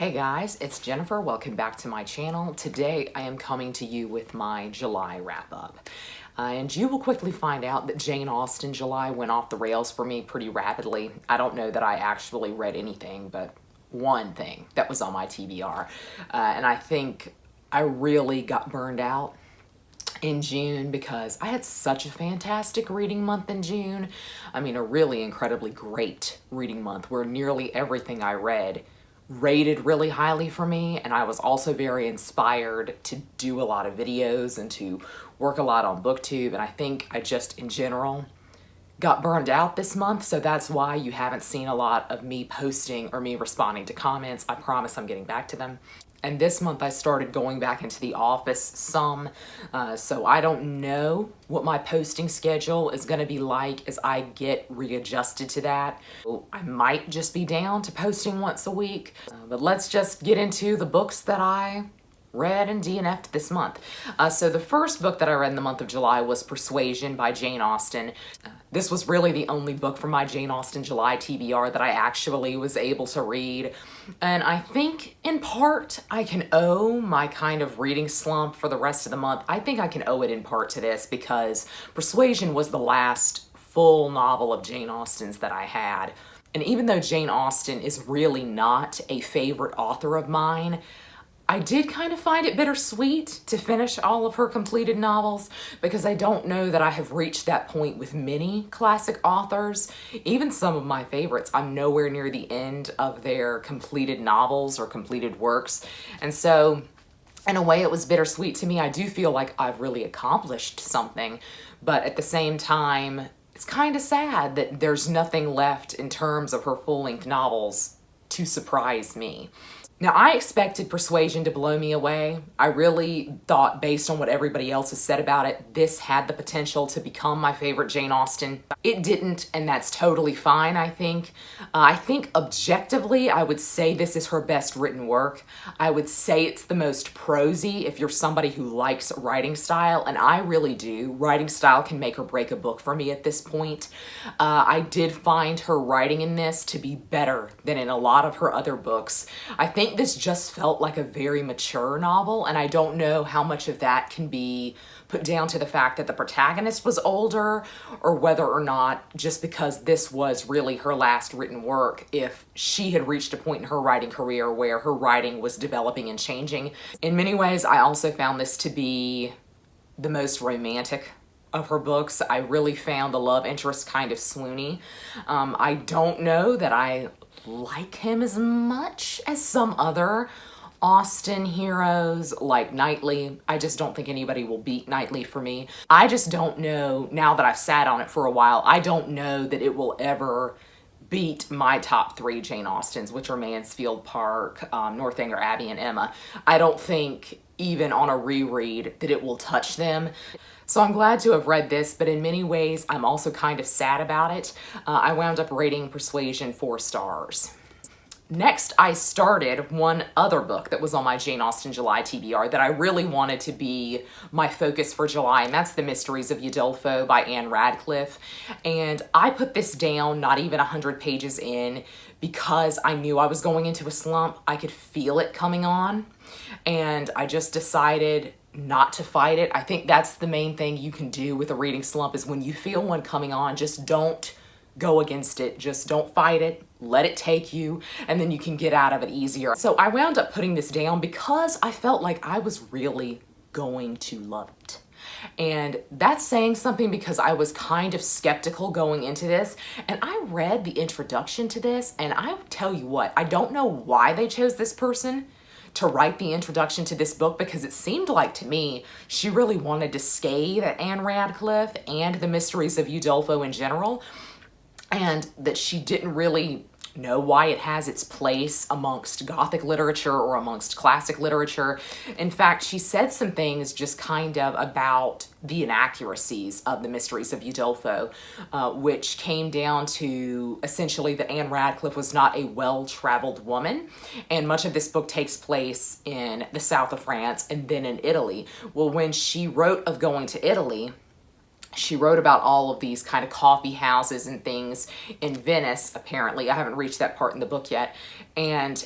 Hey guys, it's Jennifer. Welcome back to my channel. Today I am coming to you with my July wrap-up. And you will quickly find out that Jane Austen July went off the rails for me pretty rapidly. I don't know that I actually read anything but one thing that was on my TBR. And I think I really got burned out in June because I had such a fantastic reading month in June. I mean, a really incredibly great reading month where nearly everything I read rated really highly for me, and I was also very inspired to do a lot of videos and to work a lot on BookTube, and I think I just in general got burned out this month, so that's why you haven't seen a lot of me posting or me responding to comments. I promise I'm getting back to them. And this month I started going back into the office some, so I don't know what my posting schedule is going to be like as I get readjusted to that. I might just be down to posting once a week, but let's just get into the books that I read and DNF'd this month. So the first book that I read in the month of July was Persuasion by Jane Austen. This was really the only book from my Jane Austen July TBR that I actually was able to read. And I think in part I can owe my kind of reading slump for the rest of the month. I think I can owe it in part to this because Persuasion was the last full novel of Jane Austen's that I had. And even though Jane Austen is really not a favorite author of mine, I did kind of find it bittersweet to finish all of her completed novels because I don't know that I have reached that point with many classic authors. Even some of my favorites, I'm nowhere near the end of their completed novels or completed works. And so in a way it was bittersweet to me. I do feel like I've really accomplished something, but at the same time, it's kind of sad that there's nothing left in terms of her full-length novels to surprise me. Now, I expected Persuasion to blow me away. I really thought, based on what everybody else has said about it, this had the potential to become my favorite Jane Austen. It didn't, and that's totally fine, I think. I think objectively, I would say this is her best written work. I would say it's the most prosy if you're somebody who likes writing style, and I really do. Writing style can make or break a book for me at this point. I did find her writing in this to be better than in a lot of her other books. I think this just felt like a very mature novel, and I don't know how much of that can be put down to the fact that the protagonist was older, or whether or not just because this was really her last written work, if she had reached a point in her writing career where her writing was developing and changing. In many ways, I also found this to be the most romantic of her books. I really found the love interest kind of swoony. I don't know that I like him as much as some other Austen heroes like Knightley. I just don't think anybody will beat Knightley for me. I just don't know, now that I've sat on it for a while, I don't know that it will ever beat my top three Jane Austens, which are Mansfield Park, Northanger Abbey, and Emma. I don't think even on a reread that it will touch them. So I'm glad to have read this, but in many ways, I'm also kind of sad about it. I wound up rating Persuasion 4 stars. Next, I started one other book that was on my Jane Austen July TBR that I really wanted to be my focus for July, and that's The Mysteries of Udolpho by Radcliffe. And I put this down not even 100 pages in because I knew I was going into a slump. I could feel it coming on, and I just decided not to fight it. I think that's the main thing you can do with a reading slump, is when you feel one coming on, just don't go against it. Just don't fight it. Let it take you, and then you can get out of it easier. So I wound up putting this down because I felt like I was really going to love it. And that's saying something because I was kind of skeptical going into this, and I read the introduction to this, and I tell you what, I don't know why they chose this person to write the introduction to this book, because it seemed like to me she really wanted to scathe at Radcliffe and the Mysteries of Udolpho in general, and that she didn't really know why it has its place amongst Gothic literature or amongst classic literature. In fact, she said some things just kind of about the inaccuracies of the Mysteries of Udolpho, which came down to essentially that Radcliffe was not a well-traveled woman, and much of this book takes place in the south of France and then in Italy. Well, when she wrote of going to Italy, she wrote about all of these kind of coffee houses and things in Venice, apparently. I haven't reached that part in the book yet. And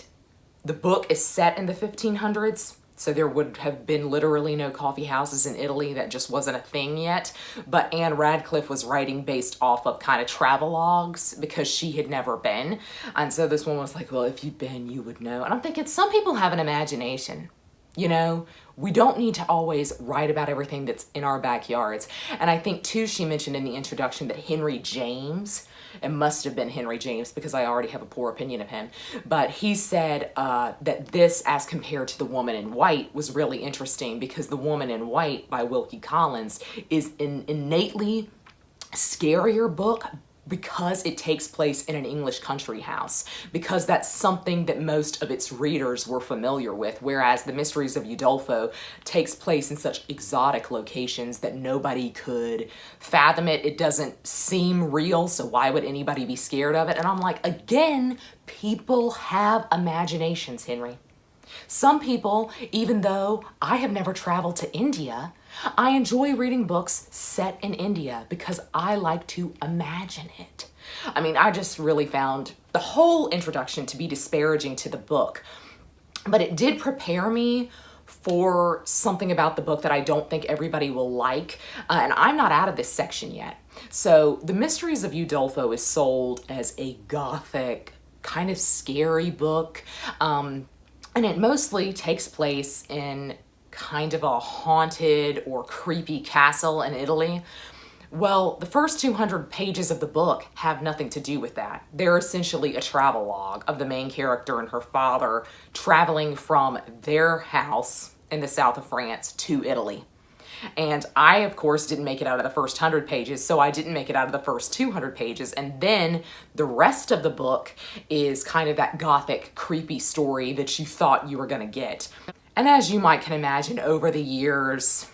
The book is set in the 1500s, so there would have been literally no coffee houses in Italy. That just wasn't a thing yet. But Anne Radcliffe was writing based off of kind of travelogues because she had never been. And so this one was like, well, if you'd been, you would know. And I'm thinking, some people have an imagination. You know, we don't need to always write about everything that's in our backyards. And I think, too, she mentioned in the introduction that Henry James, it must have been Henry James because I already have a poor opinion of him, but he said that this, as compared to The Woman in White, was really interesting because The Woman in White by Wilkie Collins is an innately scarier book because it takes place in an English country house, because that's something that most of its readers were familiar with, whereas The Mysteries of Udolpho takes place in such exotic locations that nobody could fathom it. It doesn't seem real, so why would anybody be scared of it? And I'm like, again, people have imaginations, Henry. Some people, even though I have never traveled to India, I enjoy reading books set in India because I like to imagine it. I mean, I just really found the whole introduction to be disparaging to the book, but it did prepare me for something about the book that I don't think everybody will like, and I'm not out of this section yet. So The Mysteries of Udolpho is sold as a gothic, kind of scary book, and it mostly takes place in kind of a haunted or creepy castle in Italy. Well, the first 200 pages of the book have nothing to do with that. They're essentially a travelogue of the main character and her father traveling from their house in the south of France to Italy. And I, of course, didn't make it out of the first 100 pages, so I didn't make it out of the first 200 pages. And then the rest of the book is kind of that gothic, creepy story that you thought you were going to get. And as you might can imagine, over the years,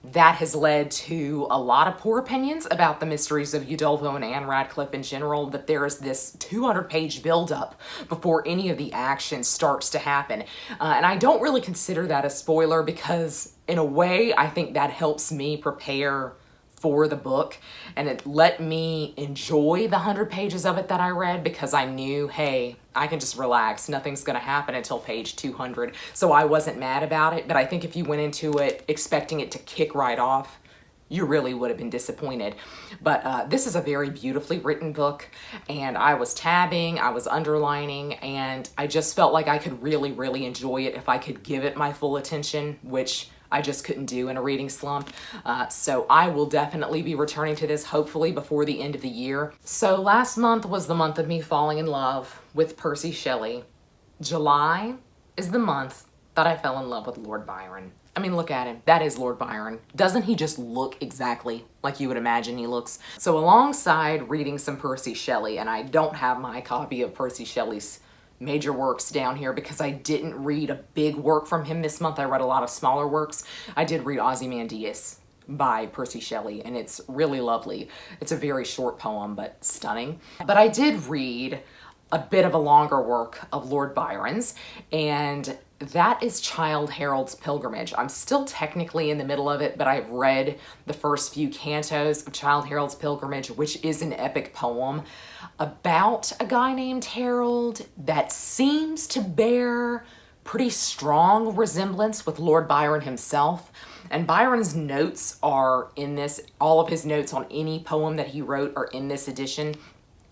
that has led to a lot of poor opinions about The Mysteries of Udolpho and Anne Radcliffe in general, that there is this 200-page buildup before any of the action starts to happen. And I don't really consider that a spoiler because, in a way, I think that helps me prepare for the book, and it let me enjoy the 100 pages of it that I read because I knew, hey, I can just relax. Nothing's going to happen until page 200. So I wasn't mad about it, but I think if you went into it expecting it to kick right off, you really would have been disappointed. But this is a very beautifully written book, and I was tabbing, I was underlining, and I just felt like I could really, really enjoy it if I could give it my full attention, which I just couldn't do in a reading slump. So I will definitely be returning to this hopefully before the end of the year. So last month was the month of me falling in love with Percy Shelley. July is the month that I fell in love with Lord Byron. I mean, look at him. That is Lord Byron. Doesn't he just look exactly like you would imagine he looks? So alongside reading some Percy Shelley, and I don't have my copy of Percy Shelley's major works down here because I didn't read a big work from him this month. I read a lot of smaller works. I did read Ozymandias by Percy Shelley, and it's really lovely. It's a very short poem, but stunning. But I did read a bit of a longer work of Lord Byron's, and that is Childe Harold's Pilgrimage. I'm still technically in the middle of it, but I've read the first few cantos of Childe Harold's Pilgrimage, which is an epic poem about a guy named Harold that seems to bear pretty strong resemblance with Lord Byron himself. And Byron's notes are in this. All of his notes on any poem that he wrote are in this edition.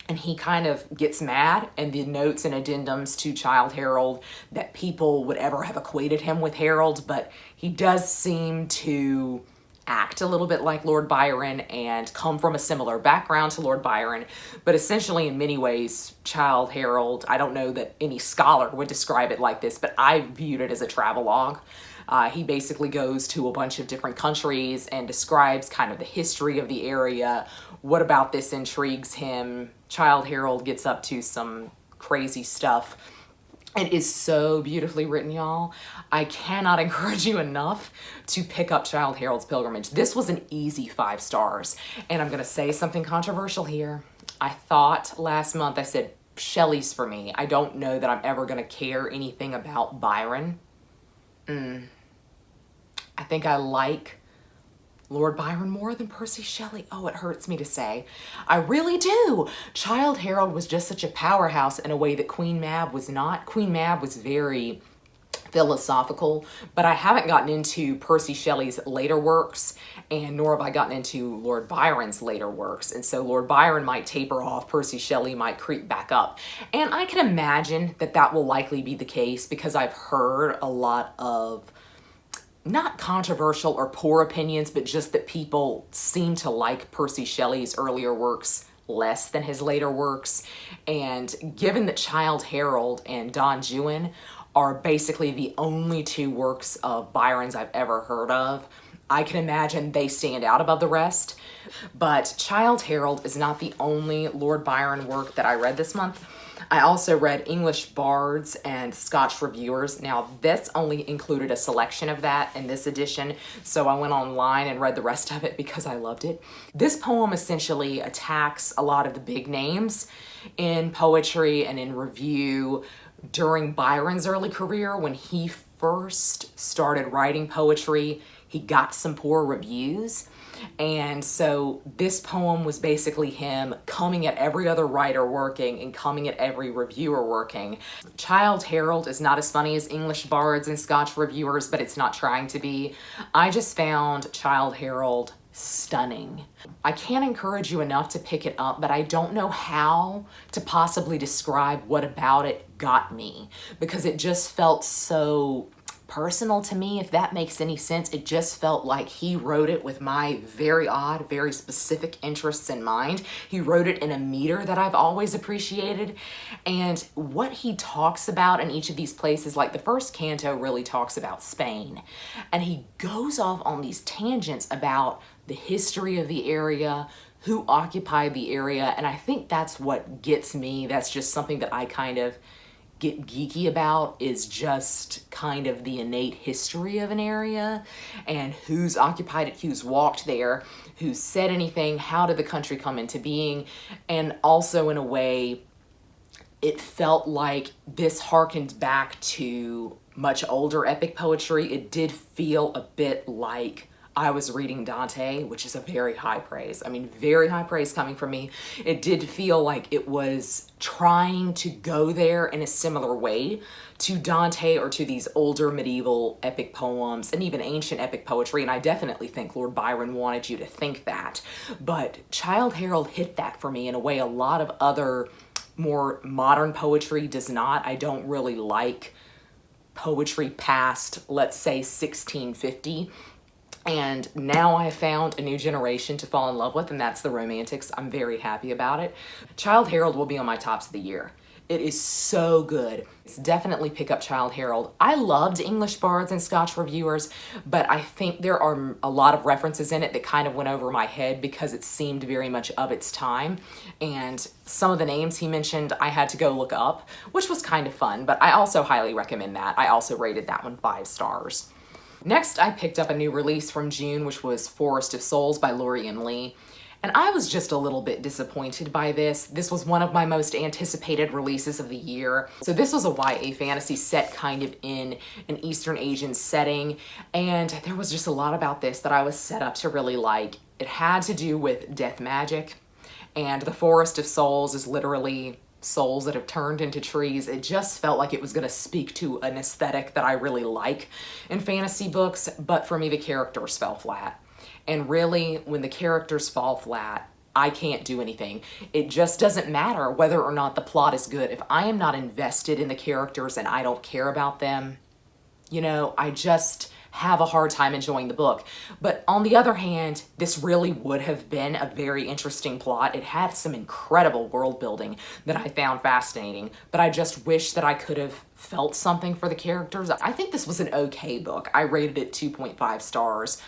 And he kind of gets mad, and the notes and addendums to Childe Harold that people would ever have equated him with Harold, but he does seem to act a little bit like Lord Byron and come from a similar background to Lord Byron. But essentially, in many ways, Childe Harold, I don't know that any scholar would describe it like this, but I viewed it as a travelogue. He basically goes to a bunch of different countries and describes kind of the history of the area. What about this intrigues him? Childe Harold gets up to some crazy stuff. It is so beautifully written, y'all. I cannot encourage you enough to pick up Childe Harold's Pilgrimage. This was an easy 5 stars. And I'm going to say something controversial here. I thought last month, I said, Shelley's for me. I don't know that I'm ever going to care anything about Byron. I think I like Lord Byron more than Percy Shelley. Oh, it hurts me to say. I really do. Childe Harold was just such a powerhouse in a way that Queen Mab was not. Queen Mab was very philosophical, but I haven't gotten into Percy Shelley's later works, and nor have I gotten into Lord Byron's later works. And so Lord Byron might taper off, Percy Shelley might creep back up. And I can imagine that that will likely be the case because I've heard a lot of not controversial or poor opinions, but just that people seem to like Percy Shelley's earlier works less than his later works. And given that Childe Harold and Don Juan are basically the only two works of Byron's I've ever heard of, I can imagine they stand out above the rest. But Childe Harold is not the only Lord Byron work that I read this month. I also read English Bards and Scotch Reviewers. Now, this only included a selection of that in this edition, so I went online and read the rest of it because I loved it. This poem essentially attacks a lot of the big names in poetry and in review during Byron's early career. When he first started writing poetry, he got some poor reviews. And so this poem was basically him coming at every other writer working and coming at every reviewer working. Childe Harold is not as funny as English Bards and Scotch Reviewers, but it's not trying to be. I just found Childe Harold stunning. I can't encourage you enough to pick it up, but I don't know how to possibly describe what about it got me, because it just felt so personal to me, if that makes any sense. It just felt like he wrote it with my very odd, very specific interests in mind. He wrote it in a meter that I've always appreciated. And what he talks about in each of these places, like the first canto really talks about Spain, and he goes off on these tangents about the history of the area, who occupied the area, and I think that's what gets me. That's just something that I kind of get geeky about, is just kind of the innate history of an area and who's occupied it, who's walked there, who said anything, how did the country come into being. And also in a way, it felt like this harkened back to much older epic poetry. It did feel a bit like I was reading Dante, which is a very high praise. I mean, very high praise coming from me. It did feel like it was trying to go there in a similar way to Dante or to these older medieval epic poems and even ancient epic poetry. And I definitely think Lord Byron wanted you to think that. But Childe Harold hit that for me in a way a lot of other more modern poetry does not. I don't really like poetry past, let's say, 1650. And now I have found a new generation to fall in love with, and that's the Romantics. I'm very happy about it. Childe Harold will be on my tops of the year. It is so good. It's definitely pick up Childe Harold. I loved English Bards and Scotch Reviewers, but I think there are a lot of references in it that kind of went over my head because it seemed very much of its time. And some of the names he mentioned, I had to go look up, which was kind of fun, but I also highly recommend that. I also rated that one 5 stars. Next, I picked up a new release from June, which was Forest of Souls by Laurie M. Lee. And I was just a little bit disappointed by this. This was one of my most anticipated releases of the year. So this was a YA fantasy set kind of in an Eastern Asian setting. And there was just a lot about this that I was set up to really like. It had to do with death magic. And the Forest of Souls is literally souls that have turned into trees. It just felt like it was going to speak to an aesthetic that I really like in fantasy books, but for me the characters fell flat. And really, when the characters fall flat, I can't do anything. It just doesn't matter whether or not the plot is good. If I am not invested in the characters and I don't care about them, you know, I just have a hard time enjoying the book. But on the other hand, this really would have been a very interesting plot. It had some incredible world building that I found fascinating, but I just wish that I could have felt something for the characters. I think this was an okay book. I rated it 2.5 stars.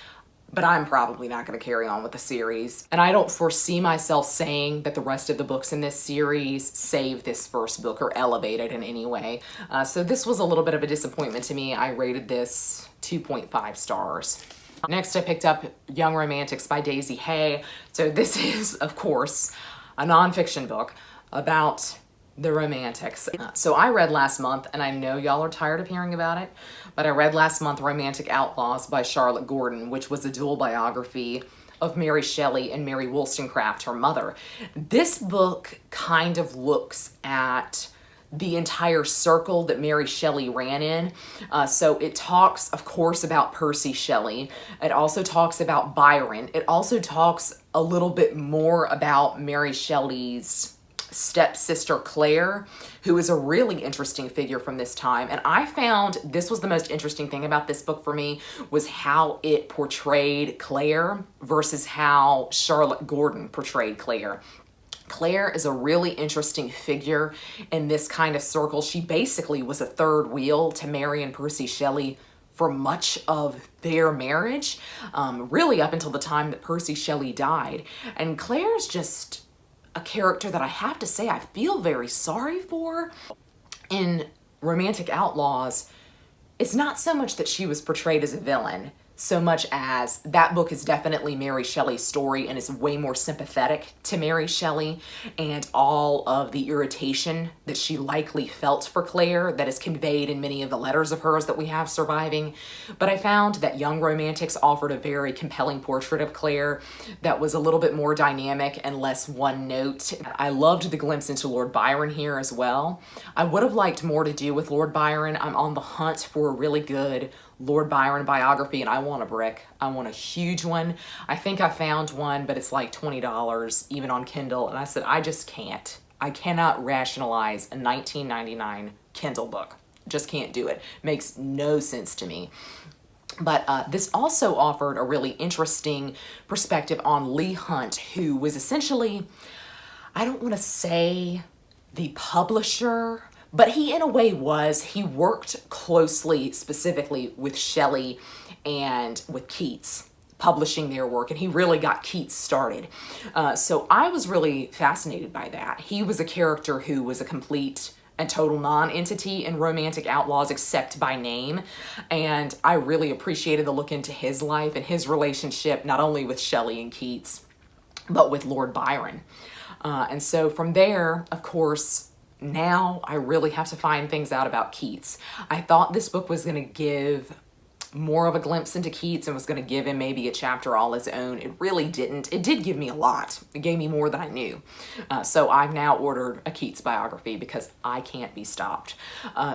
But I'm probably not going to carry on with the series. And I don't foresee myself saying that the rest of the books in this series save this first book or elevate it in any way. So this was a little bit of a disappointment to me. I rated this 2.5 stars. Next, I picked up Young Romantics by Daisy Hay. So this is, of course, a nonfiction book about The Romantics. So I read last month, and I know y'all are tired of hearing about it, but I read last month Romantic Outlaws by Charlotte Gordon, which was a dual biography of Mary Shelley and Mary Wollstonecraft, her mother. This book kind of looks at the entire circle that Mary Shelley ran in. So it talks, of course, about Percy Shelley. It also talks about Byron. It also talks a little bit more about Mary Shelley's stepsister Claire, who is a really interesting figure from this time. And I found this was the most interesting thing about this book for me, was how it portrayed Claire versus how Charlotte Gordon portrayed Claire. Claire is a really interesting figure in this kind of circle. She basically was a third wheel to Mary and Percy Shelley for much of their marriage, really up until the time that Percy Shelley died. And Claire's just a character that I have to say I feel very sorry for. In Romantic Outlaws, it's not so much that she was portrayed as a villain, so much as that book is definitely Mary Shelley's story and is way more sympathetic to Mary Shelley and all of the irritation that she likely felt for Claire that is conveyed in many of the letters of hers that we have surviving. But I found that Young Romantics offered a very compelling portrait of Claire that was a little bit more dynamic and less one note. I loved the glimpse into Lord Byron here as well. I would have liked more to do with Lord Byron. I'm on the hunt for a really good Lord Byron biography, and I want a brick. I want a huge one. I think I found one, but it's like $20 even on Kindle, and I said I just can't. I cannot rationalize a $19.99 Kindle book. Just can't do it. Makes no sense to me. But this also offered a really interesting perspective on Leigh Hunt, who was essentially, I don't want to say the publisher, but he in a way was. He worked closely, specifically with Shelley and with Keats, publishing their work, and he really got Keats started. So I was really fascinated by that. He was a character who was a complete and total non-entity in Romantic Outlaws except by name, and I really appreciated the look into his life and his relationship not only with Shelley and Keats, but with Lord Byron. And so from there, of course, now I really have to find things out about Keats. I thought this book was going to give more of a glimpse into Keats and was going to give him maybe a chapter all his own. It really didn't. It did give me a lot. It gave me more than I knew. So I've now ordered a Keats biography because I can't be stopped.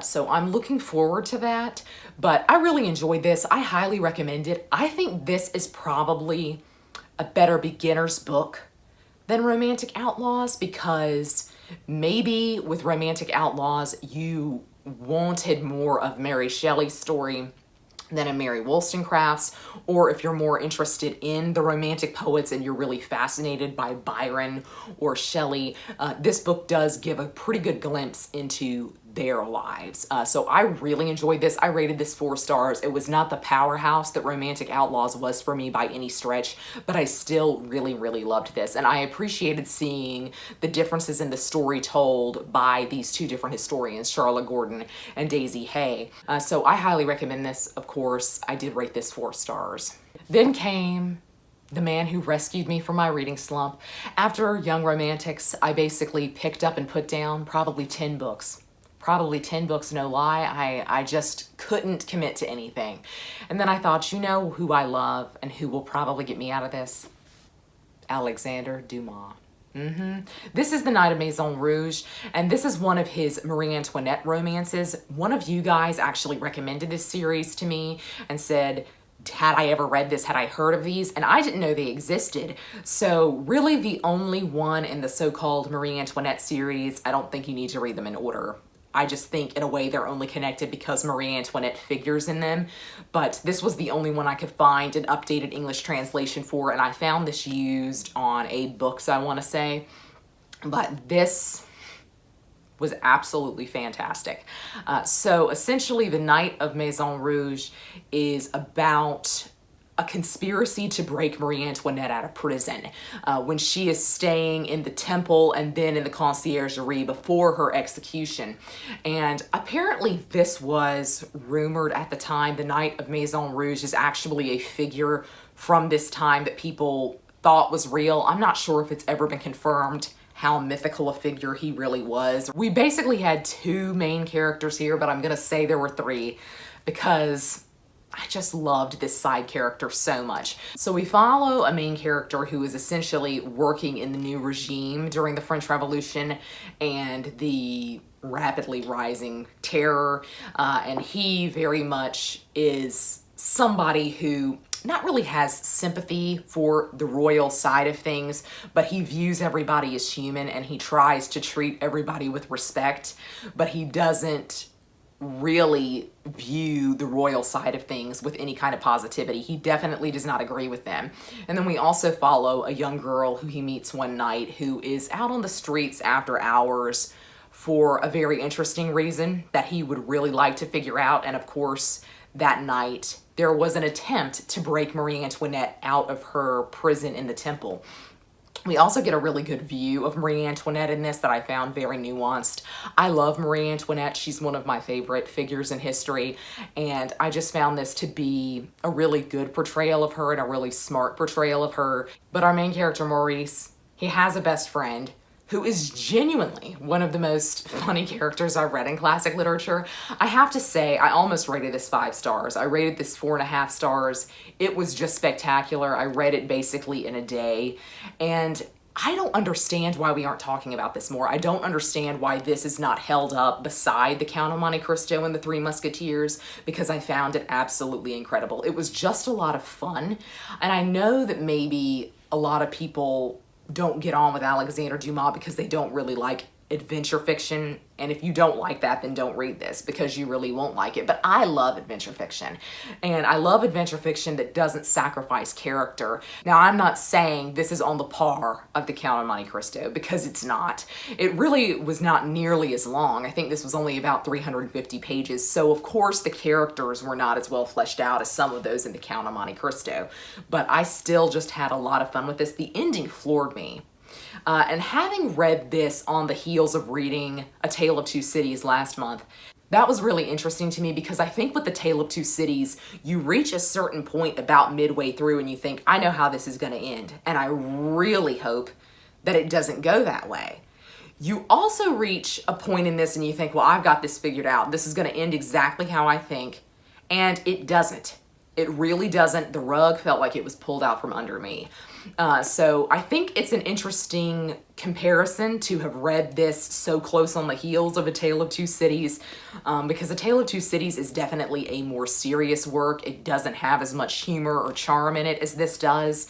So I'm looking forward to that, but I really enjoyed this. I highly recommend it. I think this is probably a better beginner's book than Romantic Outlaws, because maybe with Romantic Outlaws you wanted more of Mary Shelley's story than a Mary Wollstonecraft's, or if you're more interested in the Romantic poets and you're really fascinated by Byron or Shelley, this book does give a pretty good glimpse into their lives. So I really enjoyed this. I rated this 4 stars. It was not the powerhouse that Romantic Outlaws was for me by any stretch, but I still really, really loved this. And I appreciated seeing the differences in the story told by these 2 different historians, Charlotte Gordon and Daisy Hay. So I highly recommend this. Of course, I did rate this 4 stars. Then came the man who rescued me from my reading slump. After Young Romantics, I basically picked up and put down probably 10 books. Probably 10 books, no lie. I just couldn't commit to anything. And then I thought, you know who I love and who will probably get me out of this? Alexandre Dumas. This is The Night of Maison Rouge, and this is one of his Marie Antoinette romances. One of you guys actually recommended this series to me and said, had I ever read this? Had I heard of these? And I didn't know they existed. So really the only one in the so-called Marie Antoinette series, I don't think you need to read them in order. I just think in a way they're only connected because Marie Antoinette figures in them. But this was the only one I could find an updated English translation for, and I found this used on 8 books, I want to say. But this was absolutely fantastic. So essentially The Night of Maison Rouge is about a conspiracy to break Marie Antoinette out of prison when she is staying in the Temple and then in the Conciergerie before her execution. And apparently this was rumored at the time. The Night of Maison Rouge is actually a figure from this time that people thought was real. I'm not sure if it's ever been confirmed how mythical a figure he really was. We basically had two main characters here, but I'm gonna say there were three because I just loved this side character so much. So we follow a main character who is essentially working in the new regime during the French Revolution and the rapidly rising terror. And he very much is somebody who not really has sympathy for the royal side of things, but he views everybody as human and he tries to treat everybody with respect, but he doesn't really view the royal side of things with any kind of positivity. He definitely does not agree with them. And then we also follow a young girl who he meets one night who is out on the streets after hours for a very interesting reason that he would really like to figure out. And of course, that night there was an attempt to break Marie Antoinette out of her prison in the Temple. We also get a really good view of Marie Antoinette in this that I found very nuanced. I love Marie Antoinette. She's one of my favorite figures in history, and I just found this to be a really good portrayal of her and a really smart portrayal of her. But our main character, Maurice, he has a best friend who is genuinely one of the most funny characters I've read in classic literature. I have to say, I almost rated this 5 stars. I rated this 4.5 stars. It was just spectacular. I read it basically in a day. And I don't understand why we aren't talking about this more. I don't understand why this is not held up beside The Count of Monte Cristo and The Three Musketeers, because I found it absolutely incredible. It was just a lot of fun. And I know that maybe a lot of people don't get on with Alexandre Dumas because they don't really like adventure fiction. And if you don't like that, then don't read this because you really won't like it. But I love adventure fiction. And I love adventure fiction that doesn't sacrifice character. Now, I'm not saying this is on the par of The Count of Monte Cristo because it's not. It really was not nearly as long. I think this was only about 350 pages. So of course the characters were not as well fleshed out as some of those in The Count of Monte Cristo. But I still just had a lot of fun with this. The ending floored me. And having read this on the heels of reading A Tale of Two Cities last month, that was really interesting to me because I think with The Tale of Two Cities, you reach a certain point about midway through and you think, I know how this is going to end. And I really hope that it doesn't go that way. You also reach a point in this and you think, well, I've got this figured out. This is going to end exactly how I think. And it doesn't. It really doesn't. The rug felt like it was pulled out from under me. So I think it's an interesting comparison to have read this so close on the heels of A Tale of Two Cities, because A Tale of Two Cities is definitely a more serious work. It doesn't have as much humor or charm in it as this does,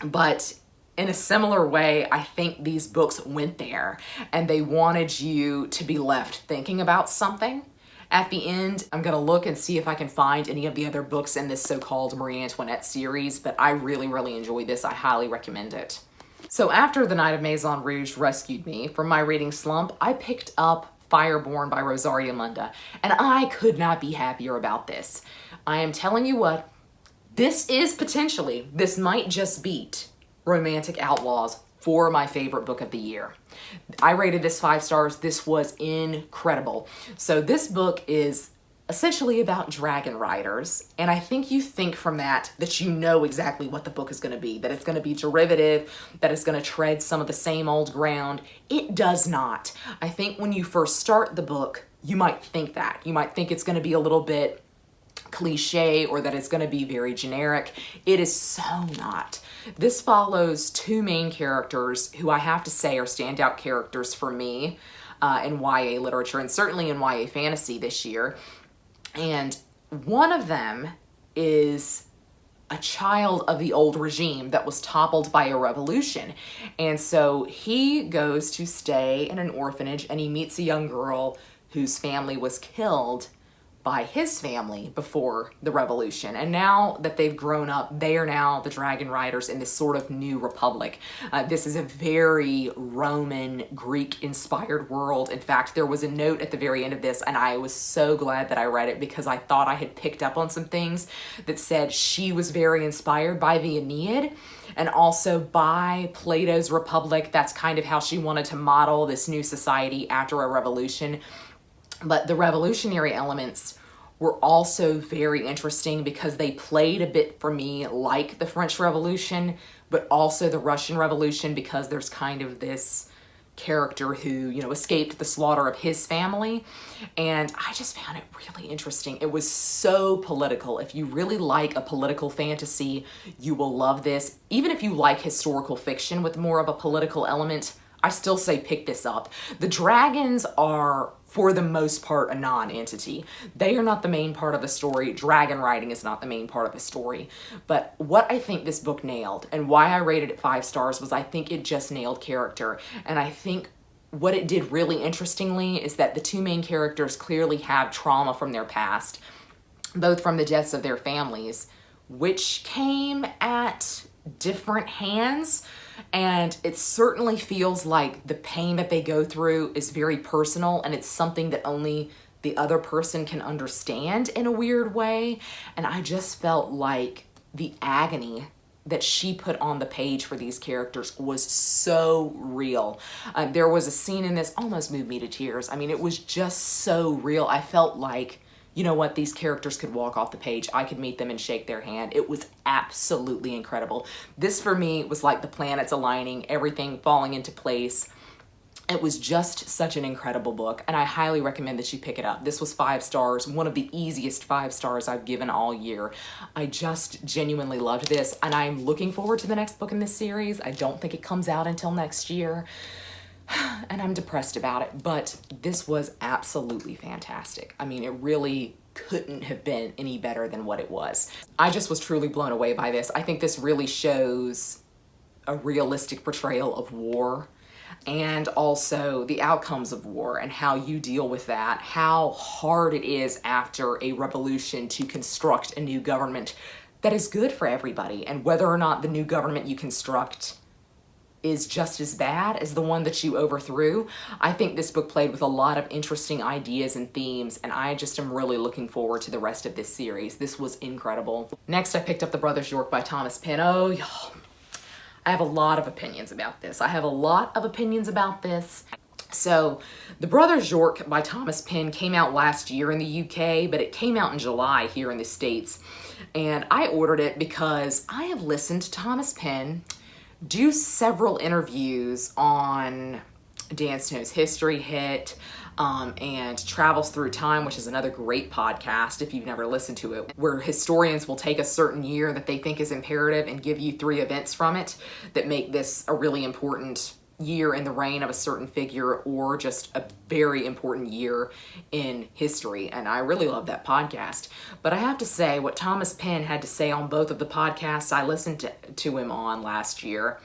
but in a similar way, I think these books went there and they wanted you to be left thinking about something. At the end, I'm going to look and see if I can find any of the other books in this so-called Marie Antoinette series, but I really, really enjoyed this. I highly recommend it. So after The Night of Maison Rouge rescued me from my reading slump, I picked up Fireborne by Rosaria Munda, and I could not be happier about this. I am telling you what, this might just beat Romantic Outlaws for my favorite book of the year. I rated this 5 stars. This was incredible. So this book is essentially about dragon riders, and I think you think from that you know exactly what the book is going to be, that it's going to be derivative, that it's going to tread some of the same old ground. It does not. I think when you first start the book, you might think that. You might think it's going to be a little bit cliche or that it's going to be very generic. It is so not. This follows 2 main characters who I have to say are standout characters for me in YA literature and certainly in YA fantasy this year. And one of them is a child of the old regime that was toppled by a revolution. And so he goes to stay in an orphanage and he meets a young girl whose family was killed by his family before the revolution. And now that they've grown up, they are now the dragon riders in this sort of new republic. This is a very Roman, Greek-inspired world. In fact, there was a note at the very end of this, and I was so glad that I read it because I thought I had picked up on some things that said she was very inspired by the Aeneid and also by Plato's Republic. That's kind of how she wanted to model this new society after a revolution. But the revolutionary elements were also very interesting because they played a bit for me like the French Revolution, but also the Russian Revolution, because there's kind of this character who, you know, escaped the slaughter of his family. And I just found it really interesting. It was so political. If you really like a political fantasy, you will love this. Even if you like historical fiction with more of a political element, I still say pick this up. The dragons are, for the most part, a non-entity. They are not the main part of the story. Dragon riding is not the main part of the story. But what I think this book nailed, and why I rated it 5 stars, was I think it just nailed character. And I think what it did really interestingly is that the 2 main characters clearly have trauma from their past, both from the deaths of their families, which came at different hands. And it certainly feels like the pain that they go through is very personal, and it's something that only the other person can understand in a weird way. And I just felt like the agony that she put on the page for these characters was so real. There was a scene in this, almost moved me to tears. I mean, it was just so real. I felt like, you know what, these characters could walk off the page. I could meet them and shake their hand. It was absolutely incredible. This for me was like the planets aligning, everything falling into place. It was just such an incredible book, and I highly recommend that you pick it up. This was 5 stars, one of the easiest 5 stars I've given all year. I just genuinely loved this, and I'm looking forward to the next book in this series. I don't think it comes out until next year, and I'm depressed about it, but this was absolutely fantastic. I mean, it really couldn't have been any better than what it was. I just was truly blown away by this. I think this really shows a realistic portrayal of war, and also the outcomes of war and how you deal with that, how hard it is after a revolution to construct a new government that is good for everybody, and whether or not the new government you construct is just as bad as the one that you overthrew. I think this book played with a lot of interesting ideas and themes, and I just am really looking forward to the rest of this series. This was incredible. Next, I picked up The Brothers York by Thomas Penn. Oh, y'all, I have a lot of opinions about this. So, The Brothers York by Thomas Penn came out last year in the UK, but it came out in July here in the States. And I ordered it because I have listened to Thomas Penn do several interviews on Dan Snow's History Hit, and Travels Through Time, which is another great podcast if you've never listened to it, where historians will take a certain year that they think is imperative and give you 3 events from it that make this a really important year in the reign of a certain figure, or just a very important year in history. And I really love that podcast. But I have to say, what Thomas Penn had to say on both of the podcasts I listened to him on last year,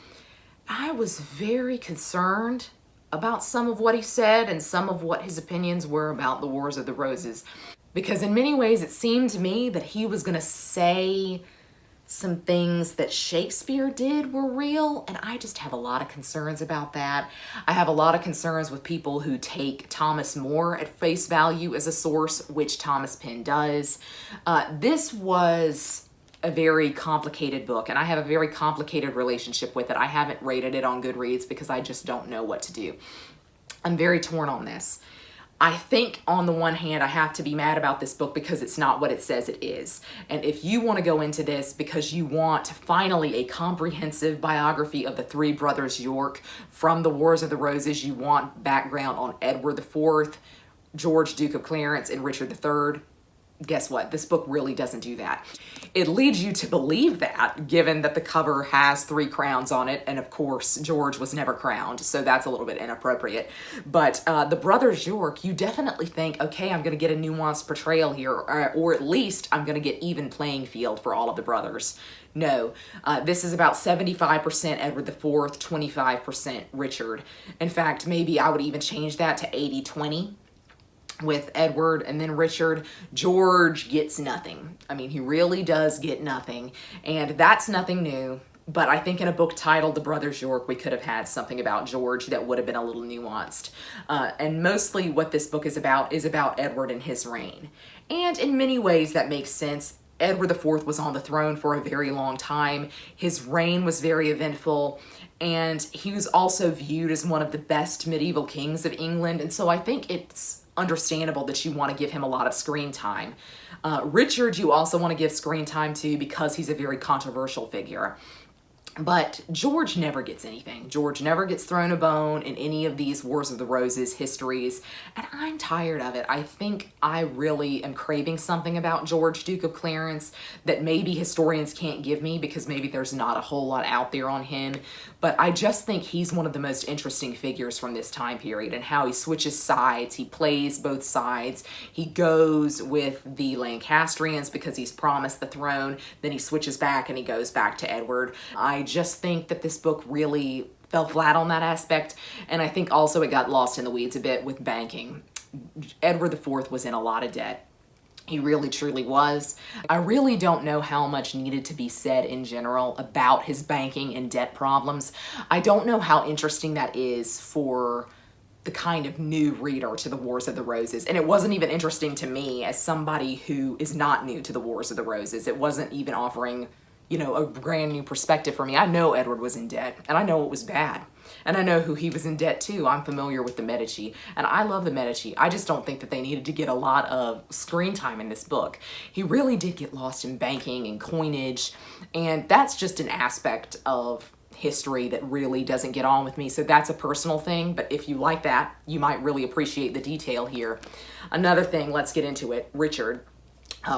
I was very concerned about some of what he said and some of what his opinions were about the Wars of the Roses. Because in many ways it seemed to me that he was going to say some things that Shakespeare did were real, and I just have a lot of concerns about that. I have a lot of concerns with people who take Thomas More at face value as a source, which Thomas Penn does. This was a very complicated book, and I have a very complicated relationship with it. I haven't rated it on Goodreads because I just don't know what to do. I'm very torn on this. I think on the one hand, I have to be mad about this book because it's not what it says it is. And if you want to go into this because you want finally a comprehensive biography of the 3 brothers York from the Wars of the Roses, you want background on Edward IV, George, Duke of Clarence, and Richard III, guess what? This book really doesn't do that. It leads you to believe that, given that the cover has 3 crowns on it, and of course, George was never crowned, so that's a little bit inappropriate. But the Brothers York, you definitely think, okay, I'm going to get a nuanced portrayal here, or at least I'm going to get even playing field for all of the brothers. No, this is about 75% Edward IV, 25% Richard. In fact, maybe I would even change that to 80-20. With Edward and then Richard. George gets nothing. I mean, he really does get nothing, and that's nothing new. But I think in a book titled The Brothers York, we could have had something about George that would have been a little nuanced. And mostly what this book is about Edward and his reign. And in many ways that makes sense. Edward IV was on the throne for a very long time. His reign was very eventful, and he was also viewed as one of the best medieval kings of England. And so I think it's understandable that you want to give him a lot of screen time. Richard, you also want to give screen time to because he's a very controversial figure. But George never gets anything. George never gets thrown a bone in any of these Wars of the Roses histories, and I'm tired of it. I think I really am craving something about George, Duke of Clarence, that maybe historians can't give me because maybe there's not a whole lot out there on him. But I just think he's one of the most interesting figures from this time period, and how he switches sides. He plays both sides. He goes with the Lancastrians because he's promised the throne. Then he switches back and he goes back to Edward. I just think that this book really fell flat on that aspect, and I think also it got lost in the weeds a bit with banking. Edward IV was in a lot of debt. He really truly was. I really don't know how much needed to be said in general about his banking and debt problems. I don't know how interesting that is for the kind of new reader to the Wars of the Roses. And it wasn't even interesting to me as somebody who is not new to the Wars of the Roses. It wasn't even offering, you know, a brand new perspective for me. I know Edward was in debt, and I know it was bad. And I know who he was in debt to. I'm familiar with the Medici, and I love the Medici. I just don't think that they needed to get a lot of screen time in this book. He really did get lost in banking and coinage, and that's just an aspect of history that really doesn't get on with me. So that's a personal thing, but if you like that, you might really appreciate the detail here. Another thing, let's get into it. Richard.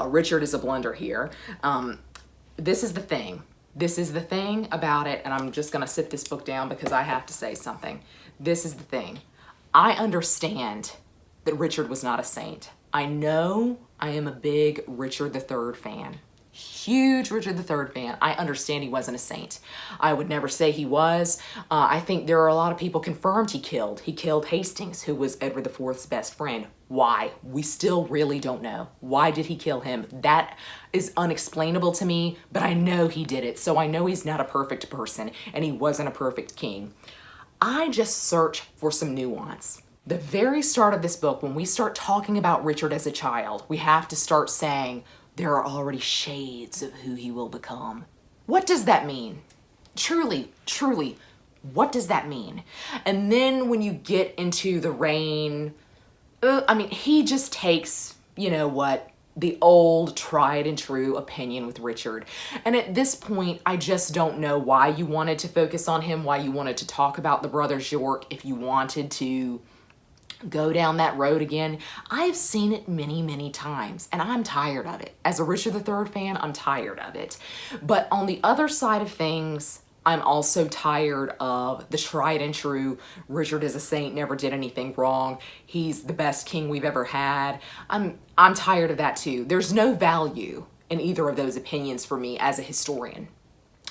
Richard is a blunder here. This is the thing. This is the thing about it, and I'm just going to sit this book down because I have to say something. This is the thing. I understand that Richard was not a saint. I know I am a big Richard III fan. Huge Richard III fan. I understand he wasn't a saint. I would never say he was. I think there are a lot of people confirmed he killed. He killed Hastings, who was Edward IV's best friend. Why? We still really don't know. Why did he kill him? That is unexplainable to me, but I know he did it, so I know he's not a perfect person, and he wasn't a perfect king. I just search for some nuance. The very start of this book, when we start talking about Richard as a child, we have to start saying, there are already shades of who he will become. What does that mean? Truly, truly, what does that mean? And then when you get into the reign, I mean, he just takes, you know what, the old tried and true opinion with Richard. And at this point, I just don't know why you wanted to focus on him, why you wanted to talk about the brothers York, if you wanted to go down that road again. I've seen it many, many times, and I'm tired of it. As a Richard III fan, I'm tired of it. But on the other side of things, I'm also tired of the tried and true, Richard is a saint, never did anything wrong, he's the best king we've ever had. I'm tired of that too. There's no value in either of those opinions for me as a historian,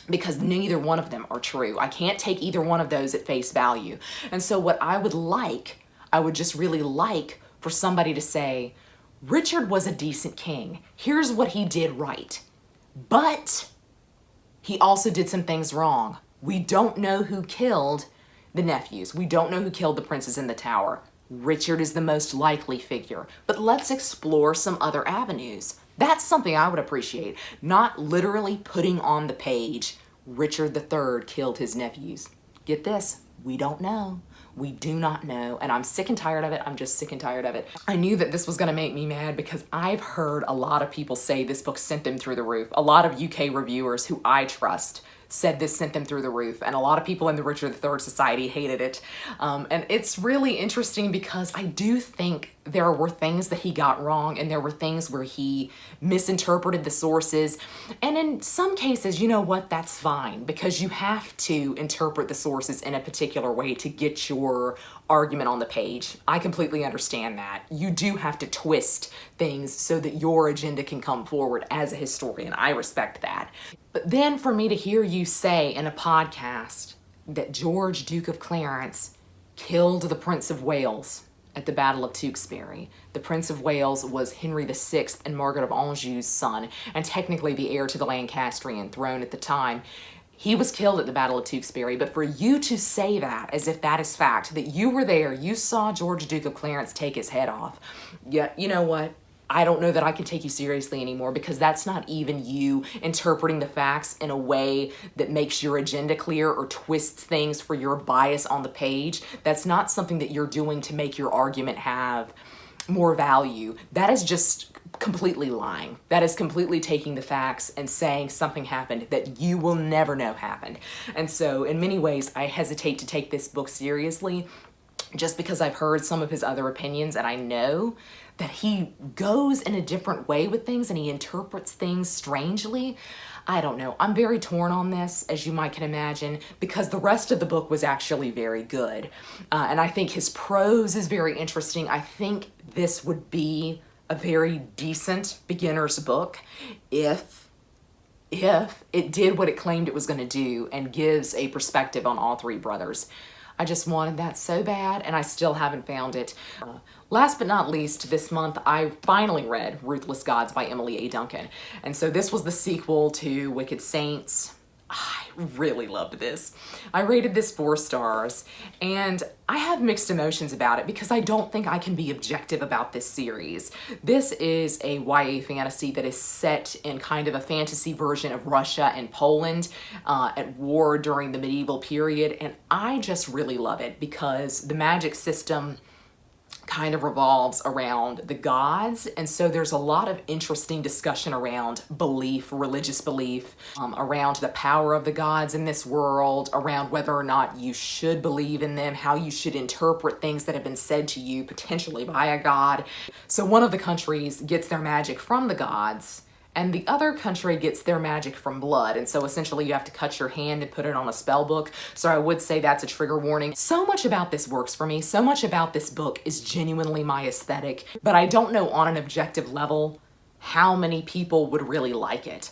because neither one of them are true. I can't take either one of those at face value. And so what I would just really like for somebody to say, Richard was a decent king. Here's what he did right. But he also did some things wrong. We don't know who killed the nephews. We don't know who killed the princes in the tower. Richard is the most likely figure. But let's explore some other avenues. That's something I would appreciate. Not literally putting on the page, Richard III killed his nephews. Get this, we don't know. We do not know, and I'm sick and tired of it. I'm just sick and tired of it. I knew that this was going to make me mad because I've heard a lot of people say this book sent them through the roof. A lot of UK reviewers who I trust said this sent them through the roof, and a lot of people in the Richard III Society hated it. And it's really interesting because I do think there were things that he got wrong, and there were things where he misinterpreted the sources. And in some cases, you know what, that's fine, because you have to interpret the sources in a particular way to get your argument on the page. I completely understand that. You do have to twist things so that your agenda can come forward as a historian. I respect that. But then for me to hear you say in a podcast that George, Duke of Clarence, killed the Prince of Wales at the Battle of Tewkesbury. The Prince of Wales was Henry VI and Margaret of Anjou's son, and technically the heir to the Lancastrian throne at the time. He was killed at the Battle of Tewkesbury, but for you to say that as if that is fact, that you were there, you saw George, Duke of Clarence take his head off, yeah, you know what? I don't know that I can take you seriously anymore, because that's not even you interpreting the facts in a way that makes your agenda clear or twists things for your bias on the page. That's not something that you're doing to make your argument have more value. That is just completely lying. That is completely taking the facts and saying something happened that you will never know happened. And so in many ways, I hesitate to take this book seriously just because I've heard some of his other opinions, and I know that he goes in a different way with things and he interprets things strangely. I don't know. I'm very torn on this, as you might can imagine, because the rest of the book was actually very good. And I think his prose is very interesting. I think this would be a very decent beginner's book if it did what it claimed it was going to do and gives a perspective on all three brothers. I just wanted that so bad, and I still haven't found it. Last but not least, this month I finally read Ruthless Gods by Emily A. Duncan. And so this was the sequel to Wicked Saints. I really loved this. I rated this 4 stars, and I have mixed emotions about it because I don't think I can be objective about this series. This is a YA fantasy that is set in kind of a fantasy version of Russia and Poland at war during the medieval period, and I just really love it because the magic system kind of revolves around the gods, and so there's a lot of interesting discussion around belief, religious belief, around the power of the gods in this world, around whether or not you should believe in them, how you should interpret things that have been said to you potentially by a god. So one of the countries gets their magic from the gods, and the other country gets their magic from blood. And so essentially you have to cut your hand and put it on a spell book. So I would say that's a trigger warning. So much about this works for me. So much about this book is genuinely my aesthetic, but I don't know on an objective level how many people would really like it.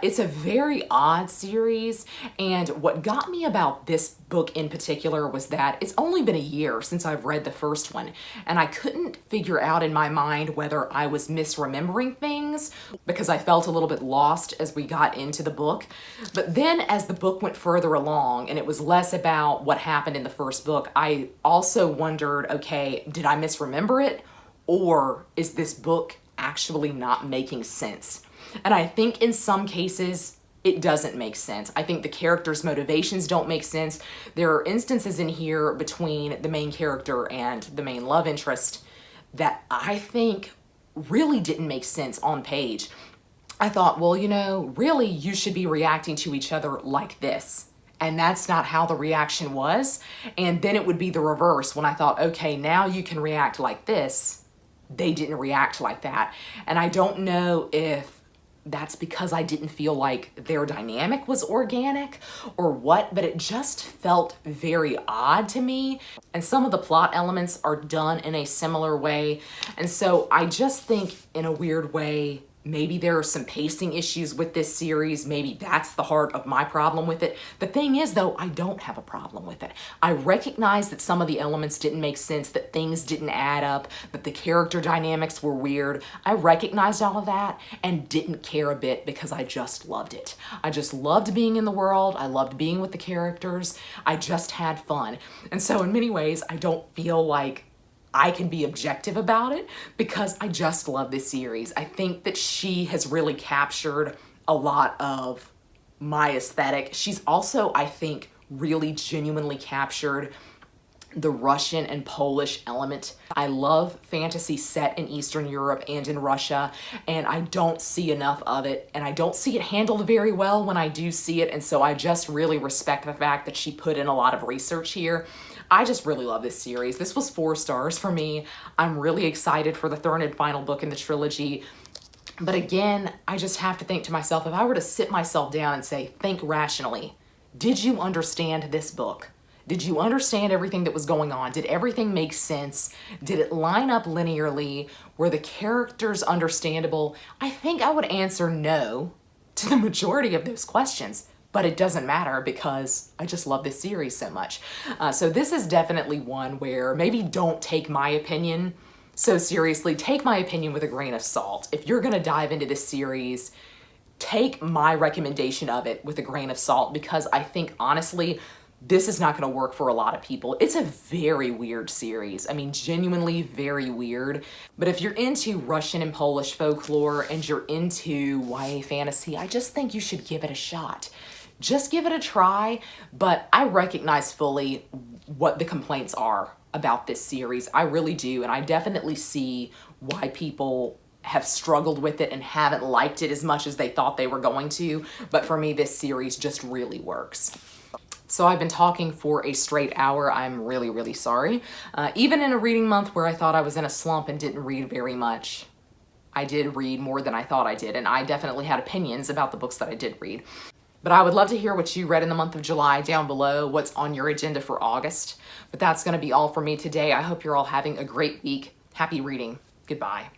It's a very odd series, and what got me about this book in particular was that it's only been a year since I've read the first one, and I couldn't figure out in my mind whether I was misremembering things because I felt a little bit lost as we got into the book. But then as the book went further along and it was less about what happened in the first book, I also wondered, okay, did I misremember it, or is this book actually not making sense? And I think in some cases it doesn't make sense. I think the characters' motivations don't make sense. There are instances in here between the main character and the main love interest that I think really didn't make sense on page. I thought, well, you know, really you should be reacting to each other like this. And that's not how the reaction was. And then it would be the reverse when I thought, okay, now you can react like this. They didn't react like that. And I don't know if that's because I didn't feel like their dynamic was organic or what, but it just felt very odd to me. And some of the plot elements are done in a similar way. And so I just think in a weird way, maybe there are some pacing issues with this series. Maybe that's the heart of my problem with it. The thing is, though, I don't have a problem with it. I recognize that some of the elements didn't make sense, that things didn't add up, that the character dynamics were weird. I recognized all of that and didn't care a bit because I just loved it. I just loved being in the world. I loved being with the characters. I just had fun. And so in many ways, I don't feel like I can be objective about it because I just love this series. I think that she has really captured a lot of my aesthetic. She's also, I think, really genuinely captured the Russian and Polish element. I love fantasy set in Eastern Europe and in Russia, and I don't see enough of it, and I don't see it handled very well when I do see it, and so I just really respect the fact that she put in a lot of research here. I just really love this series. This was 4 stars for me. I'm really excited for the third and final book in the trilogy. But again, I just have to think to myself, if I were to sit myself down and say, think rationally, did you understand this book? Did you understand everything that was going on? Did everything make sense? Did it line up linearly? Were the characters understandable? I think I would answer no to the majority of those questions. But it doesn't matter because I just love this series so much. So this is definitely one where maybe don't take my opinion so seriously. Take my opinion with a grain of salt. If you're gonna dive into this series, take my recommendation of it with a grain of salt because I think honestly, this is not gonna work for a lot of people. It's a very weird series. I mean, genuinely very weird. But if you're into Russian and Polish folklore and you're into YA fantasy, I just think you should give it a shot. Just give it a try, but I recognize fully what the complaints are about this series. I really do, and I definitely see why people have struggled with it and haven't liked it as much as they thought they were going to. But for me, this series just really works. So I've been talking for a straight hour. I'm really, really sorry. Even in a reading month where I thought I was in a slump and didn't read very much, I did read more than I thought I did. And I definitely had opinions about the books that I did read. But I would love to hear what you read in the month of July down below, what's on your agenda for August. But that's going to be all for me today. I hope you're all having a great week. Happy reading. Goodbye.